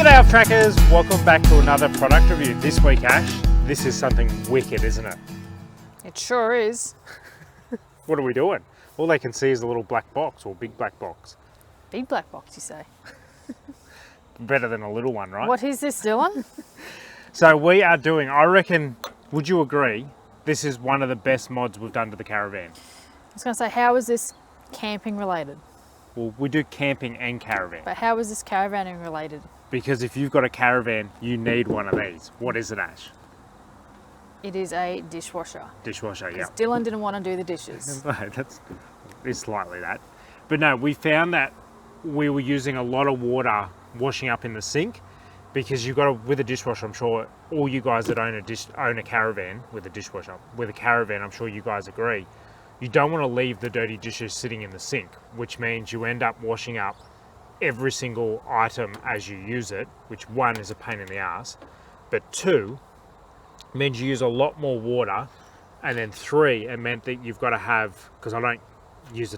G'day Off Trackers, welcome back to another product review. This week, Ash, this is something wicked, isn't it? It sure is. What are we doing? All they can see is a little black box, or big black box. Big black box, you say? Better than a little one, right? What is this, Dylan? So we are doing, I reckon, would you agree, this is one of the best mods we've done to the Caravan? I was going to say, how is this camping related? Well, we do camping and caravan. But how is this caravanning related? Because if you've got a caravan, you need one of these. What is it, Ash? It is a dishwasher. Dishwasher, yeah. Because Dylan didn't want to do the dishes. No, it's slightly that. But no, we found that we were using a lot of water washing up in the sink, because you've got to, with a dishwasher, I'm sure all you guys that own a caravan with a dishwasher, with a caravan, I'm sure you guys agree, you don't want to leave the dirty dishes sitting in the sink, which means you end up washing up every single item as you use it, which one is a pain in the ass, but two, means you use a lot more water, and then three, it meant that you've got to have, because I don't use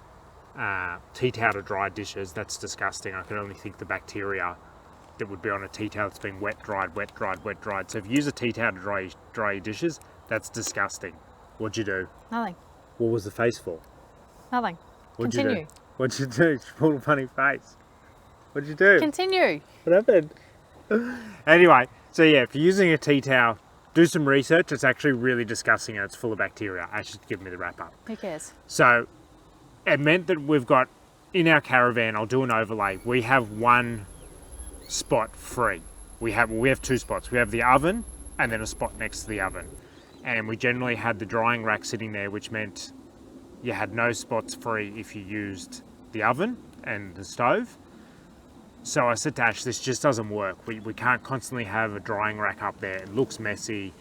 a tea towel to dry dishes, that's disgusting. I can only think the bacteria that would be on a tea towel that's been wet dried, wet dried, wet dried. So if you use a tea towel to dry your dishes, that's disgusting. What'd you do? Nothing. What was the face for? Nothing. What'd Continue. you do? What'd you do? She pulled a funny face. What'd you do? Continue. What happened? Anyway, so yeah, if you're using a tea towel, do some research. It's actually really disgusting and it's full of bacteria. Actually, give me the wrap up. Who cares? So it meant that we've got, in our caravan, I'll do an overlay, we have one spot free. We have two spots. We have the oven and then a spot next to the oven. And we generally had the drying rack sitting there, which meant you had no spots free if you used the oven and the stove. So I said to Ash, this just doesn't work. We can't constantly have a drying rack up there. It looks messy,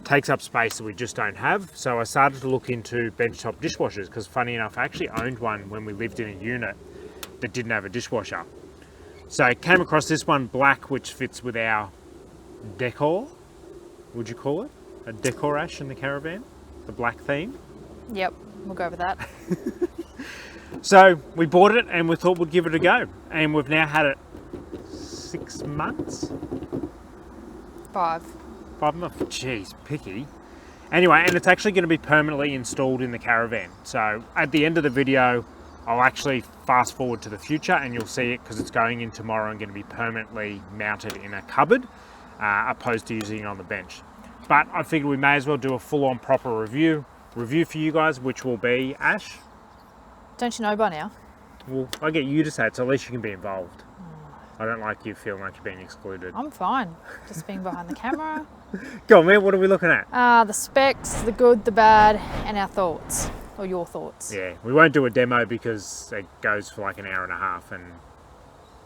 takes up space that we just don't have. So I started to look into benchtop dishwashers, because funny enough, I actually owned one when we lived in a unit that didn't have a dishwasher. So I came across this one, black, which fits with our decor, would you call it? A decor, Ash, in the caravan? The black theme? Yep, we'll go with that. So we bought it and we thought we'd give it a go. And we've now had it 6 months? 5. 5 months? Jeez, picky. Anyway, and it's actually going to be permanently installed in the caravan. So at the end of the video, I'll actually fast forward to the future and you'll see it, because it's going in tomorrow and going to be permanently mounted in a cupboard, opposed to using it on the bench. But I figured we may as well do a full-on proper review for you guys, which will be, Ash? Don't you know by now? Well, I get you to say it, so at least you can be involved. I don't like you feeling like you're being excluded. I'm fine. Just being behind the camera. Go on, man, what are we looking at? The specs, the good, the bad, and our thoughts. Or your thoughts. Yeah, we won't do a demo because it goes for like an hour and a half and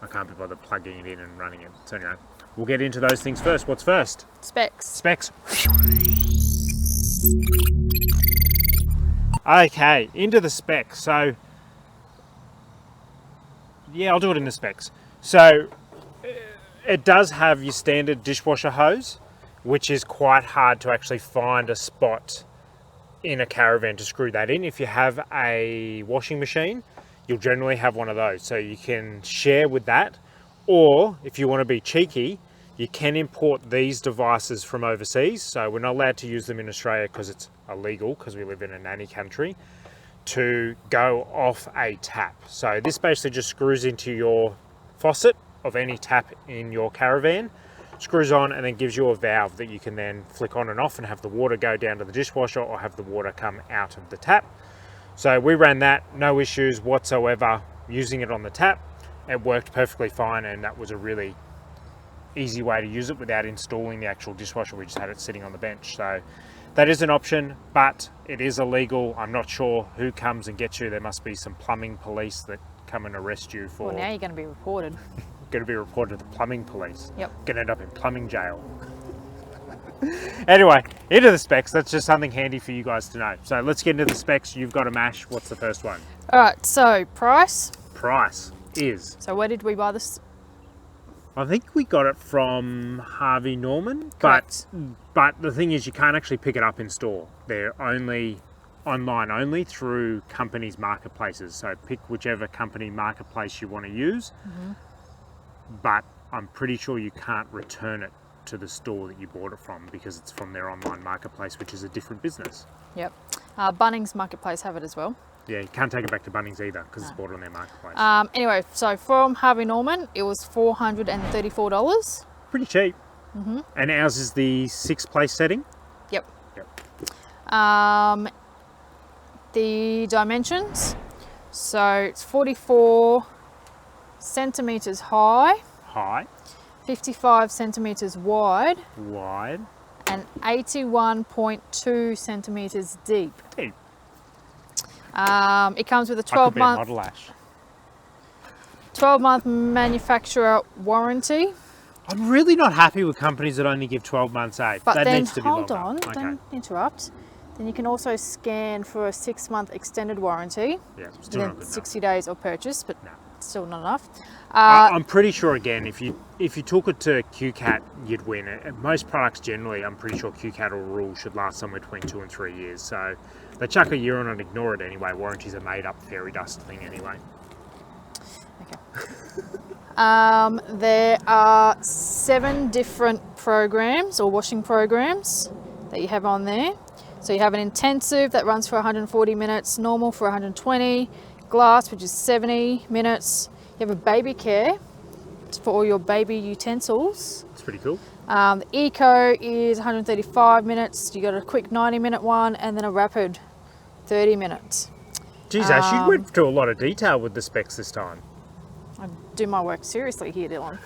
I can't be bothered plugging it in and running it. So anyway, we'll get into those things first. What's first? Specs. Specs. Okay, into the specs. So, yeah, I'll do it in the specs. So, it does have your standard dishwasher hose, which is quite hard to actually find a spot in a caravan to screw that in. If you have a washing machine, you'll generally have one of those. So you can share with that, or if you want to be cheeky, you can import these devices from overseas. So we're not allowed to use them in Australia because it's illegal, because we live in a nanny country, to go off a tap. So this basically just screws into your faucet of any tap in your caravan, screws on, and then gives you a valve that you can then flick on and off and have the water go down to the dishwasher or have the water come out of the tap. So we ran that, no issues whatsoever using it on the tap. It worked perfectly fine, and that was a really easy way to use it without installing the actual dishwasher. We just had it sitting on the bench. So that is an option, but it is illegal. I'm not sure who comes and gets you. There must be some plumbing police that come and arrest you for... Well, now you're going to be reported. Going to be reported to the plumbing police. Yep. Going to end up in plumbing jail. Anyway, into the specs. That's just something handy for you guys to know. So let's get into the specs. You've got a mash. What's the first one? All right, so price. Price is... So where did we buy this? I think we got it from Harvey Norman. Correct. But the thing is, you can't actually pick it up in store. They're only online only through companies' marketplaces. So pick whichever company marketplace you want to use. Mm-hmm. But I'm pretty sure you can't return it to the store that you bought it from because it's from their online marketplace, which is a different business. Yep. Bunnings Marketplace have it as well. Yeah, you can't take it back to Bunnings either because it's bought on their marketplace. Anyway, so from Harvey Norman, it was $434. Pretty cheap. And ours is the 6-place setting. Yep. Yep. The dimensions, so it's 44 centimeters high, High, 55 centimeters wide, wide, and 81.2 centimeters deep. deep. It comes with a I could be a 12-month model, Ash. 12-month manufacturer warranty. I'm really not happy with companies that only give 12 months, But that then, needs to be hold longer. on, Okay. don't interrupt. Then you can also scan for a 6-month extended warranty. Yeah, still not Then good 60 days of purchase, but No. still not enough. I'm pretty sure, again, if you took it to QCAT, you'd win it. Most products generally, I'm pretty sure QCAT or rule should last somewhere between 2 and 3 years. So they chuck a year on and ignore it anyway. Warranties are made up fairy dust thing anyway. There are 7 different programs or washing programs that you have on there. So you have an intensive that runs for 140 minutes, normal for 120, glass, which is 70 minutes. You have a baby care for all your baby utensils. It's pretty cool. The eco is 135 minutes. You got a quick 90-minute one, and then a rapid 30 minutes. Geez, Ash, you went to a lot of detail with the specs this time. I do my work seriously here, Dylan.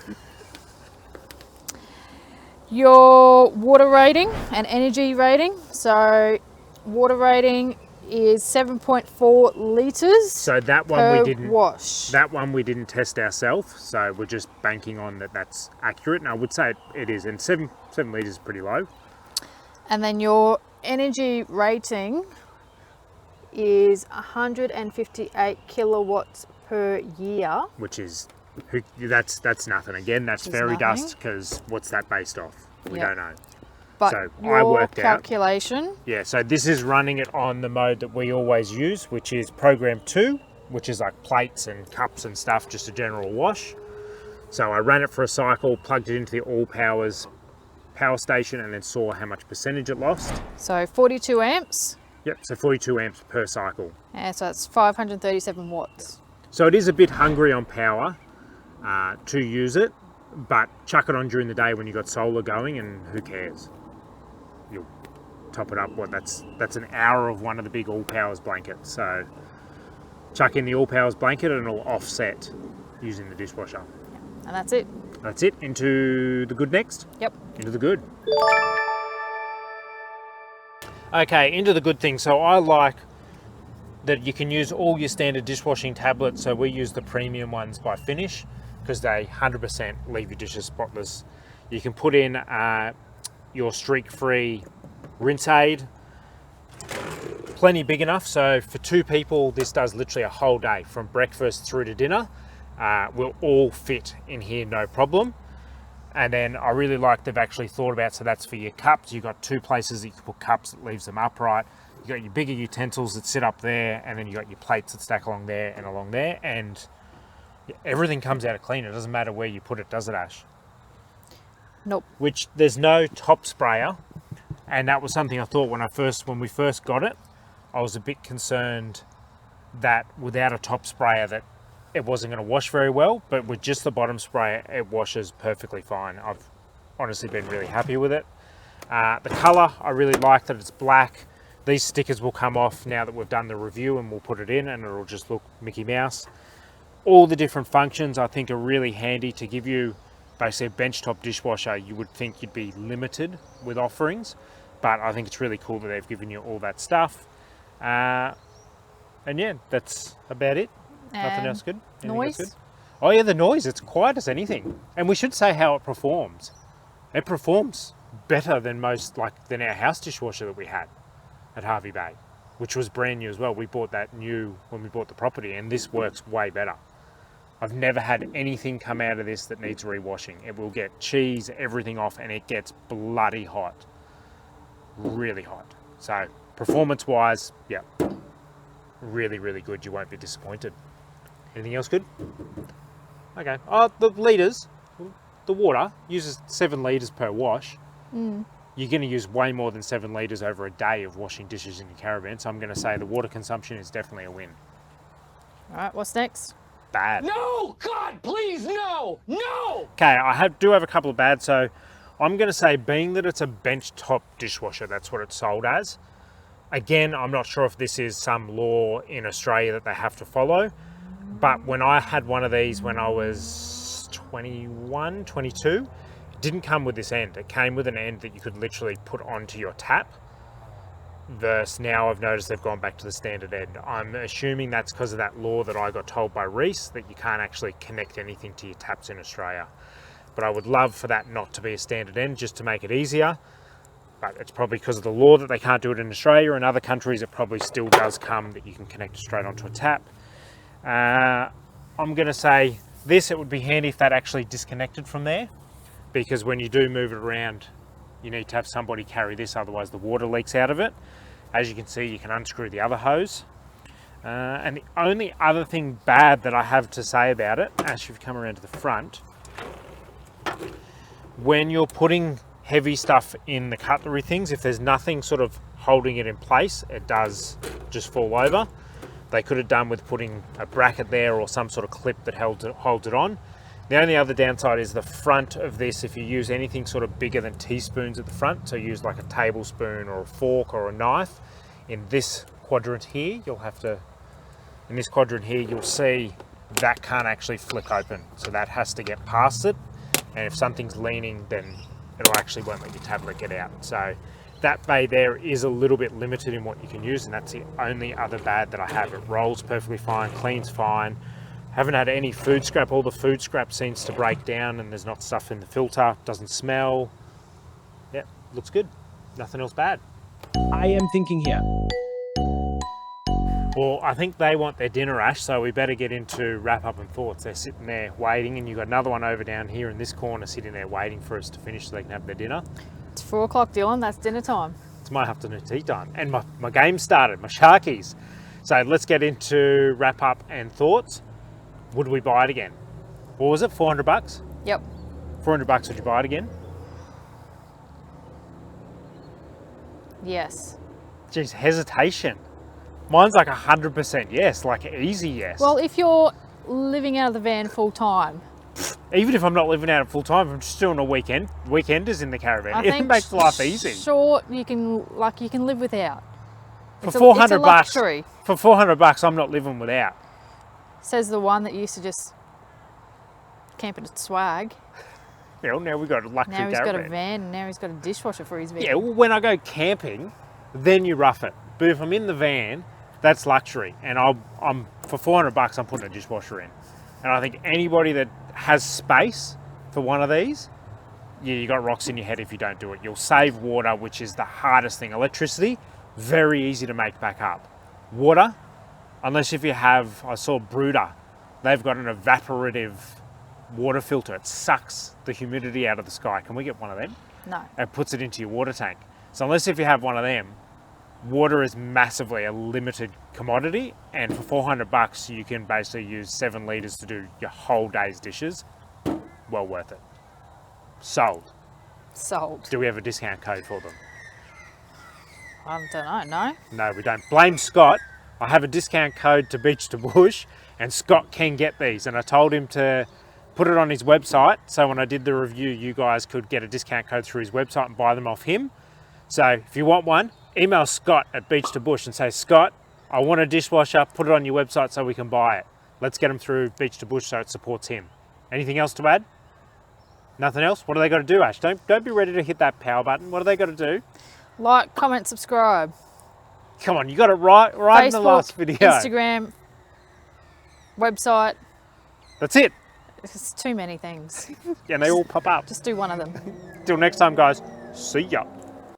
Your water rating and energy rating. So water rating is 7.4 litres So that one per we didn't. wash. That one we didn't test ourselves, so we're just banking on that's accurate. And I would say it is, and 7 litres is pretty low. And then your energy rating is 158 kilowatts per year. Which is, that's nothing. Again, that's Which is fairy nothing. dust because what's that based off? We Yep. don't know. But So your I worked out. calculation, Yeah, so this is running it on the mode that we always use, which is program 2, which is like plates and cups and stuff, just a general wash. So I ran it for a cycle, plugged it into the All Powers power station, and then saw how much percentage it lost. so 42 amps, Yep, so 42 amps per cycle. and so it's 537 watts. So it is a bit hungry on power to use it, but chuck it on during the day when you've got solar going, and who cares? You'll top it up. That's an hour of one of the big All Powers blankets. So chuck in the All Powers blanket and it'll offset using the dishwasher. And that's it. That's it. Into the good next. Yep. Into the good. Okay, into the good thing. So I like that you can use all your standard dishwashing tablets. So we use the premium ones by Finish because they 100% leave your dishes spotless. You can put in your streak-free rinse aid, plenty big enough. So for 2 people, this does literally a whole day from breakfast through to dinner. Will all fit in here, no problem. And then I really like they've actually thought about, so that's for your cups. You've got 2 places that you can put cups that leaves them upright. You've got your bigger utensils that sit up there, and then you've got your plates that stack along there and along there. And everything comes out clean. It doesn't matter where you put it, does it, Ash? Nope. Which there's no top sprayer. And that was something I thought when we first got it, I was a bit concerned that without a top sprayer that it wasn't going to wash very well, but with just the bottom sprayer, it washes perfectly fine. I've honestly been really happy with it. The color, I really like that it's black. These stickers will come off now that we've done the review, and we'll put it in and it'll just look Mickey Mouse. All the different functions I think are really handy to give you basically a benchtop dishwasher. You would think you'd be limited with offerings, but I think it's really cool that they've given you all that stuff. And yeah, that's about it. Nothing else good? Anything Noise? else good? Oh yeah, the noise, it's quiet as anything. And we should say how it performs. It performs better than than our house dishwasher that we had at Harvey Bay, which was brand new as well. We bought that new when we bought the property, and this works way better. I've never had anything come out of this that needs rewashing. It will get cheese, everything off, and it gets bloody hot. Really hot. So performance-wise, yeah, really, really good. You won't be disappointed. Anything else good? Okay. Oh, the litres. the water uses 7 litres per wash. You're going to use way more than 7 litres over a day of washing dishes in your Caravan. So I'm going to say the water consumption is definitely a win. All right, what's next? Bad. No! God, please, no! No! Okay, do have a couple of bad. So I'm going to say, being that it's a benchtop dishwasher, that's what it's sold as. Again, I'm not sure if this is some law in Australia that they have to follow. But when I had one of these when I was 21, 22, it didn't come with this end. It came with an end that you could literally put onto your tap. Versus now I've noticed they've gone back to the standard end. I'm assuming that's because of that law that I got told by Reese, that you can't actually connect anything to your taps in Australia. But I would love for that not to be a standard end, just to make it easier. But it's probably because of the law that they can't do it in Australia. In other countries it probably still does come that you can connect straight onto a tap. I'm going to say this, it would be handy if that actually disconnected from there, because when you do move it around, you need to have somebody carry this, otherwise the water leaks out of it. As you can see, you can unscrew the other hose. And the only other thing bad that I have to say about it, as you've come around to the front, when you're putting heavy stuff in the cutlery things, if there's nothing sort of holding it in place, it does just fall over. They could have done with putting a bracket there or some sort of clip that holds it on. The only other downside is the front of this. If you use anything sort of bigger than teaspoons at the front, so use like a tablespoon or a fork or a knife, in this quadrant here, you'll see that can't actually flick open. So that has to get past it. And if something's leaning, then it'll actually won't let your tablet get out. So that bay there is a little bit limited in what you can use, and that's the only other bad that I have. It rolls perfectly fine, cleans fine. Haven't had any food scrap. All the food scrap seems to break down and there's not stuff in the filter. Doesn't smell. Yeah, looks good. Nothing else bad. I am thinking here. Well, I think they want their dinner, Ash, so we better get into wrap up and thoughts. They're sitting there waiting, and you've got another one over down here in this corner sitting there waiting for us to finish so they can have their dinner. It's 4 o'clock, Dylan. That's dinner time. It's my afternoon tea time. And my game started, my Sharkies. So let's get into wrap up and thoughts. Would we buy it again? What was it, 400 bucks? Yep. 400 bucks, would you buy it again? Yes. Geez, hesitation. Mine's like 100% yes, like easy yes. Well, if you're living out of the van full time, even if I'm not living out of full time, I'm just doing a weekenders in the Caravan. I It think makes life easy. Short, you can live without. For It's 400 a bucks, luxury. for 400 bucks, I'm not living without. Says the one that used to just camp at swag. Yeah, well, now we've got a luxury Now he's Caravan. got a van, and now he's got a dishwasher for his van. Yeah, well, when I go camping, then you rough it. But if I'm in the van, that's luxury. And I'm for 400 bucks, I'm putting a dishwasher in. And I think anybody that has space for one of these, yeah, you got rocks in your head if you don't do it. You'll save water, which is the hardest thing. Electricity, very easy to make back up. Water, unless if you have, I saw Brooder, they've got an evaporative water filter. It sucks the humidity out of the sky. Can we get one of them? No. It puts it into your water tank. So unless if you have one of them, water is massively a limited commodity, and for 400 bucks you can basically use 7 litres to do your whole day's dishes. Well worth it. Sold. Sold. Do we have a discount code for them? I don't know, no? No, we don't. Blame Scott. I have a discount code to Beach to Bush, and Scott can get these, and I told him to put it on his website, so when I did the review you guys could get a discount code through his website and buy them off him. So if you want one, email Scott at Beach to Bush and say, Scott, I want a dishwasher, put it on your website so we can buy it. Let's get them through Beach to Bush so it supports him. Anything else to add? Nothing else? What do they got to do, Ash? Don't be ready to hit that power button. What do they got to do? Like, comment, subscribe. Come on, you got it right Facebook, in the last video. Instagram, website. That's it. It's too many things. And they all pop up. Just do one of them. Till next time, guys. See ya.